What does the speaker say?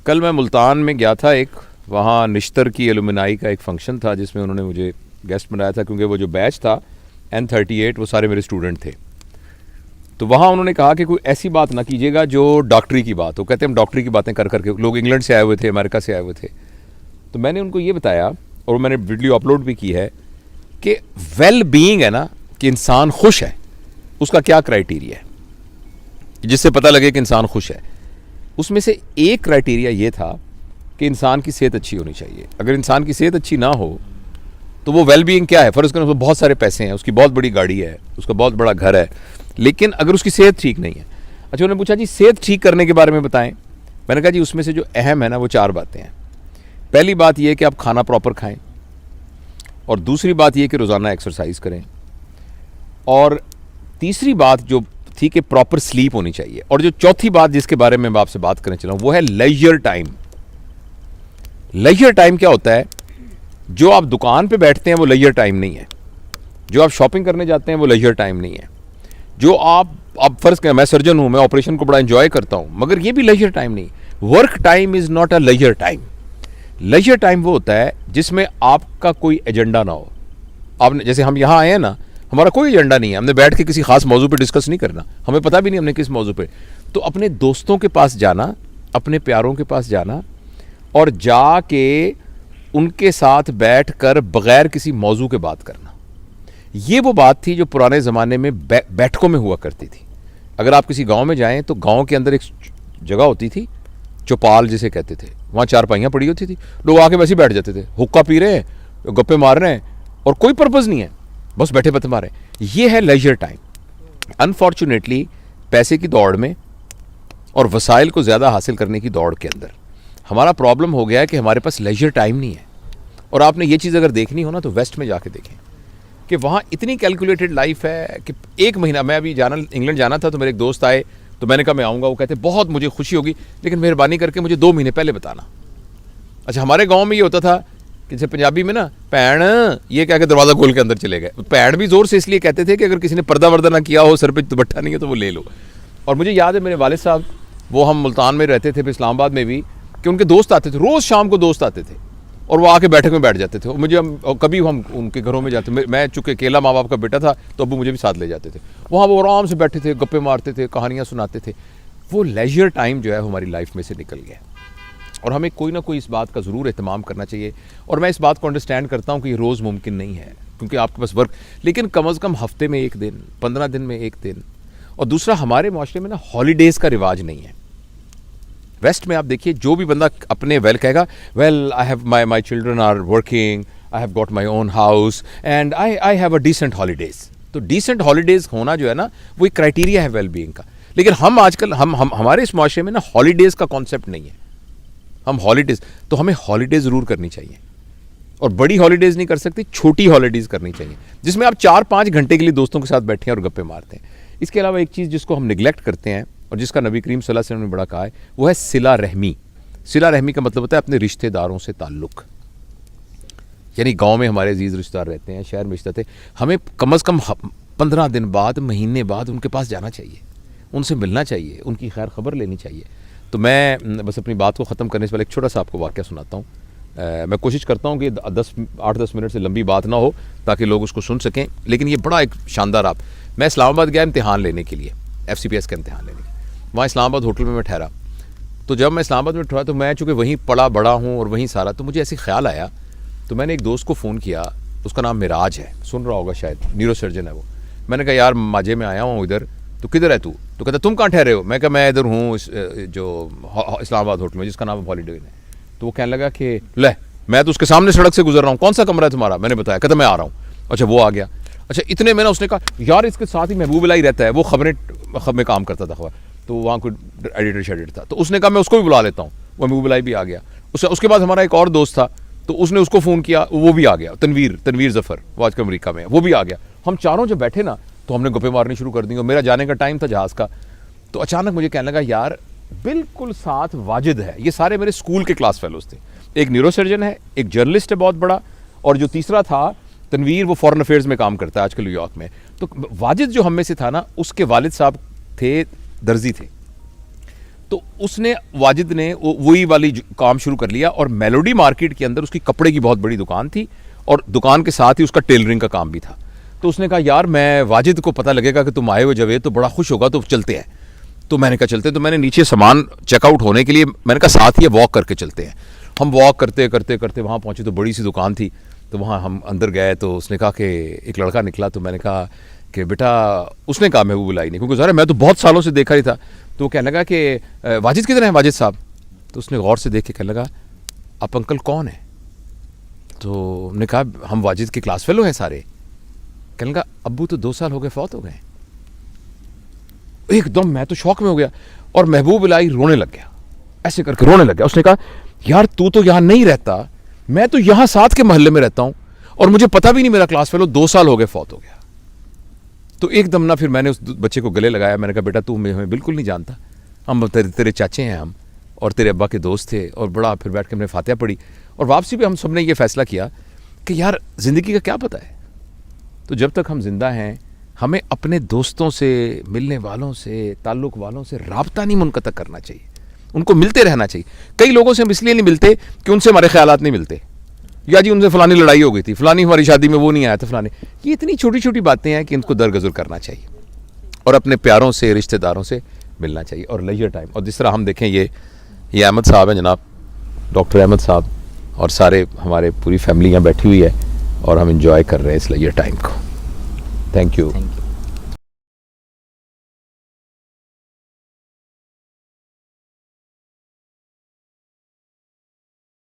کل میں ملتان میں گیا تھا، ایک وہاں نشتر کی ایلومنائی کا ایک فنکشن تھا جس میں انہوں نے مجھے گیسٹ بنایا تھا، کیونکہ وہ جو بیچ تھا N38 وہ سارے میرے اسٹوڈنٹ تھے. تو وہاں انہوں نے کہا کہ کوئی ایسی بات نہ کیجیے گا جو ڈاکٹری کی بات ہو. کہتے ہیں ہم ڈاکٹری کی باتیں کر کے، لوگ انگلینڈ سے آئے ہوئے تھے، امریکہ سے آئے ہوئے تھے. تو میں نے ان کو یہ بتایا، اور میں نے ویڈیو اپلوڈ بھی کی ہے، کہ ویل بینگ ہے نا، کہ انسان خوش ہے، اس کا کیا کرائیٹیریا ہے جس سے پتہ لگے کہ انسان خوش ہے. اس میں سے ایک کرائیٹیریا یہ تھا کہ انسان کی صحت اچھی ہونی چاہیے. اگر انسان کی صحت اچھی نہ ہو تو وہ ویل بینگ کیا ہے؟ فرض کریں اس کو بہت سارے پیسے ہیں، اس کی بہت بڑی گاڑی ہے، اس کا بہت بڑا گھر ہے، لیکن اگر اس کی صحت ٹھیک نہیں ہے. اچھا، انہوں نے پوچھا جی صحت ٹھیک کرنے کے بارے میں بتائیں. میں نے کہا جی اس میں سے جو اہم ہے نا وہ 4 باتیں ہیں. پہلی بات یہ ہے کہ آپ کھانا پراپر کھائیں، اور دوسری بات یہ کہ روزانہ ایکسرسائز کریں، اور تیسری بات جو تھی کہ پراپر سلیپ ہونی چاہیے، اور جو چوتھی بات جس کے بارے میں آپ سے بات کرنے چلا ہوں وہ ہے لیجر ٹائم. لیجر ٹائم کیا ہوتا ہے؟ جو آپ دکان پہ بیٹھتے ہیں وہ لیجر ٹائم نہیں ہے، جو آپ شاپنگ کرنے جاتے ہیں وہ لیجر ٹائم نہیں ہے، جو آپ فرض کریں میں سرجن ہوں، میں آپریشن کو بڑا انجوائے کرتا ہوں، مگر یہ بھی لیجر ٹائم نہیں. Work time is not a leisure time. Leisure time وہ ہوتا ہے جس میں آپ کا کوئی ایجنڈا نہ ہو. آپ نے جیسے ہم یہاں آئے ہیں نا، ہمارا کوئی ایجنڈا نہیں ہے، ہم نے بیٹھ کے کسی خاص موضوع پہ ڈسکس نہیں کرنا، ہمیں پتہ بھی نہیں ہم نے کس موضوع پہ. تو اپنے دوستوں کے پاس جانا، اپنے پیاروں کے پاس جانا، اور جا کے ان کے ساتھ بیٹھ کر بغیر کسی موضوع کے بات کرنا، یہ وہ بات تھی جو پرانے زمانے میں بیٹھکوں میں ہوا کرتی تھی. اگر آپ کسی گاؤں میں جائیں تو گاؤں کے اندر ایک جگہ ہوتی تھی، چوپال جسے کہتے تھے، وہاں 4 پائیاں پڑی ہوتی تھی، لوگ آ کے ویسے ہی بیٹھ جاتے تھے، حقہ پی رہے ہیں، گپے مار رہے ہیں، اور کوئی پرپز نہیں ہے، بس بیٹھے بت مارے. یہ ہے لیجر ٹائم. انفارچونیٹلی پیسے کی دوڑ میں اور وسائل کو زیادہ حاصل کرنے کی دوڑ کے اندر ہمارا پرابلم ہو گیا ہے کہ ہمارے پاس لیجر ٹائم نہیں ہے. اور آپ نے یہ چیز اگر دیکھنی ہو نا تو ویسٹ میں جا کے دیکھیں کہ وہاں اتنی کیلکولیٹڈ لائف ہے کہ ایک مہینہ، میں ابھی انگلینڈ جانا تھا تو میرے ایک دوست آئے، تو میں نے کہا میں آؤں گا. وہ کہتے بہت مجھے خوشی ہوگی لیکن مہربانی کر کے مجھے 2 مہینے پہلے بتانا. اچھا، ہمارے گاؤں میں یہ ہوتا تھا کہ جیسے پنجابی میں نا پیڑ یہ کہہ کے دروازہ کھول کے اندر چلے گئے. پیڑ بھی زور سے اس لیے کہتے تھے کہ اگر کسی نے پردہ وردہ نہ کیا ہو، سر پہ دوپٹہ نہیں ہے تو وہ لے لو. اور مجھے یاد ہے میرے والد صاحب، وہ ہم ملتان میں رہتے تھے، پھر اسلام آباد میں بھی، کہ ان کے دوست آتے تھے، روز شام کو دوست آتے تھے اور وہ آ کے بیٹھک میں بیٹھ جاتے تھے. مجھے کبھی ہم ان کے گھروں میں جاتے، میں چونکہ اکیلا ماں باپ کا بیٹا تھا تو ابو مجھے بھی ساتھ لے جاتے تھے. وہاں وہ آرام سے بیٹھے تھے، گپے مارتے تھے، کہانیاں سناتے تھے. وہ لیجر ٹائم جو ہے ہماری لائف میں سے نکل گیا، اور ہمیں کوئی نہ کوئی اس بات کا ضرور اہتمام کرنا چاہیے. اور میں اس بات کو انڈرسٹینڈ کرتا ہوں کہ یہ روز ممکن نہیں ہے کیونکہ آپ کے پاس ورک، لیکن کم از کم ہفتے میں 1 دن، 15 دن میں 1 دن. اور دوسرا، ہمارے معاشرے میں نا ہالیڈیز کا رواج نہیں ہے. ویسٹ میں آپ دیکھیے جو بھی بندہ اپنے ویل کہے گا، well I have my children are working, I have got my own house and I have a decent holidays. تو ڈیسنٹ ہالیڈیز ہونا جو ہے نا وہ ایک کرائیٹیریا ہے ویل بینگ کا. لیکن ہم آج کل ہمارے اس معاشرے میں نا ہالیڈیز کا کانسیپٹ نہیں ہے. ہم ہالیڈیز، تو ہمیں ہالیڈیز ضرور کرنی چاہیے، اور بڑی ہالیڈیز نہیں کر سکتے، چھوٹی ہالیڈیز کرنی چاہیے جس میں آپ 4-5 گھنٹے کے لیے دوستوں کے ساتھ بیٹھے ہیں اور گپے مارتے ہیں. اس کے علاوہ ایک چیز جس کو ہم نگلیکٹ کرتے ہیں اور جس کا نبی کریم صلی اللہ علیہ وسلم نے بڑا کہا ہے، وہ ہے صلہ رحمی. صلہ رحمی کا مطلب ہوتا ہے اپنے رشتہ داروں سے تعلق. یعنی گاؤں میں ہمارے عزیز رشتہ دار رہتے ہیں، شہر میں رشتہ دار، ہمیں کم از کم 15 دن بعد، مہینے بعد ان کے پاس جانا چاہیے، ان سے ملنا چاہیے، ان کی خیر خبر لینی چاہیے. تو میں بس اپنی بات کو ختم کرنے سے پہلے ایک چھوٹا سا آپ کو واقعہ سناتا ہوں. میں کوشش کرتا ہوں کہ 8-10 منٹ سے لمبی بات نہ ہو تاکہ لوگ اس کو سن سکیں، لیکن یہ بڑا ایک شاندار میں اسلام آباد گیا امتحان لینے کے لیے، FCPS کا امتحان لینے کے لیے. وہاں اسلام آباد ہوٹل میں ٹھہرا. تو جب میں اسلام آباد میں ٹھہرا تو میں چونکہ وہیں پڑا بڑا ہوں اور وہیں سارا، تو مجھے ایسی خیال آیا، تو میں نے ایک دوست کو فون کیا، اس کا نام معراج ہے، سن رہا ہوگا شاید، نیورو سرجن ہے وہ. میں نے کہا یار ماجے میں آیا ہوں ادھر، تو کدھر ہے تو کہتا تم کہاں ٹھہرے ہو؟ میں کہا میں ادھر ہوں جو اسلام آباد ہوٹل میں جس کا نام ہالیڈے ہے. تو وہ کہنے لگا کہ لے میں تو اس کے سامنے سڑک سے گزر رہا ہوں، کون سا کمرہ ہے تمہارا؟ میں نے بتایا، کہتا میں آ رہا ہوں. اچھا وہ آ گیا. اچھا اتنے میں نے اس نے کہا یار اس کے ساتھ ہی محبوب الہی رہتا ہے، وہ خبریں میں کام کرتا تھا، تو وہاں کوئی ایڈیٹر شیڈیٹر تھا، تو اس نے کہا میں اس کو بھی بلا لیتا ہوں. وہ محبوب الہی بھی آ گیا. اس کے بعد ہمارا ایک اور دوست تھا، تو اس نے اس کو فون کیا، وہ بھی آ گیا، تنویر ظفر، وہ آج کل امریکہ میں ہے، وہ بھی آ گیا. ہم چاروں جب بیٹھے نا تو ہم نے گپے مارنی شروع کر دی. اور میرا جانے کا ٹائم تھا جہاز کا. تو اچانک مجھے کہنے لگا یار بالکل ساتھ واجد ہے، یہ سارے میرے اسکول کے کلاس فیلوز تھے. ایک نیورو سرجن ہے، ایک جرنلسٹ ہے بہت بڑا، اور جو تیسرا تھا تنویر، وہ فورن افیئرز میں کام کرتا ہے آج کل نیو یارک میں. تو واجد جو ہم میں سے تھا نا، اس کے والد صاحب تھے درزی تھے. تو اس نے واجد نے وہی والی کام شروع کر لیا, اور میلوڈی مارکیٹ کے اندر اس کی کپڑے کی بہت بڑی دکان تھی, اور دکان کے ساتھ ہی اس کا ٹیلرنگ کا کام بھی تھا. تو اس نے کہا یار میں واجد کو پتہ لگے گا کہ تم آئے ہوئے جب تو بڑا خوش ہوگا, تو چلتے ہیں. تو میں نے کہا چلتے. تو میں نے نیچے سامان چیک آؤٹ ہونے کے لیے میں نے کہا ساتھ ہی واک کر کے چلتے ہیں. ہم واک کرتے کرتے کرتے وہاں پہنچے تو بڑی سی دکان تھی. تو وہاں ہم اندر گئے تو اس نے کہا کہ ایک لڑکا نکلا. تو میں نے کہا کہ بیٹا, اس نے کہا محبوب الائی نے, کیونکہ ظاہر میں تو بہت سالوں سے دیکھا ہی تھا. تو وہ کہنے لگا کہ واجد کدھر ہیں واجد صاحب؟ تو اس نے غور سے دیکھ کے کہنے لگا آپ انکل کون ہیں؟ تو ہم نے کہا ہم واجد کے کلاس فیلو ہیں سارے. کہنے لگا ابو تو 2 سال ہو گئے فوت ہو گئے. ایک دم میں تو شوق میں ہو گیا, اور محبوب الائی رونے لگ گیا, ایسے کر کے رونے لگ گیا. اس نے کہا یار تو یہاں نہیں رہتا, میں تو یہاں ساتھ کے محلے میں رہتا ہوں, اور مجھے پتہ بھی نہیں میرا کلاس فیلو 2 سال ہو گئے فوت ہو گیا. تو ایک دم نہ پھر میں نے اس بچے کو گلے لگایا. میں نے کہا بیٹا تو ہمیں بالکل نہیں جانتا, ہم تیرے چاچے ہیں ہم, اور تیرے ابا کے دوست تھے. اور بڑا پھر بیٹھ کے ہم نے فاتحہ پڑھی, اور واپسی پہ ہم سب نے یہ فیصلہ کیا کہ یار زندگی کا کیا پتہ ہے, تو جب تک ہم زندہ ہیں ہمیں اپنے دوستوں سے, ملنے والوں سے, تعلق والوں سے رابطہ نہیں منقطع کرنا چاہیے, ان کو ملتے رہنا چاہیے. کئی لوگوں سے ہم اس لیے نہیں ملتے کہ ان سے ہمارے خیالات نہیں ملتے, یا جی ان سے فلانی لڑائی ہو گئی تھی, فلانی ہماری شادی میں وہ نہیں آیا تھا, فلانے. یہ اتنی چھوٹی چھوٹی باتیں ہیں کہ ان کو درگزر کرنا چاہیے, اور اپنے پیاروں سے, رشتہ داروں سے ملنا چاہیے, اور لیجر ٹائم. اور جس طرح ہم دیکھیں یہ احمد صاحب ہیں جناب, ڈاکٹر احمد صاحب, اور سارے ہمارے پوری فیملی یہاں بیٹھی ہوئی ہے, اور ہم انجوائے کر رہے ہیں اس لیجر ٹائم کو. Thank you.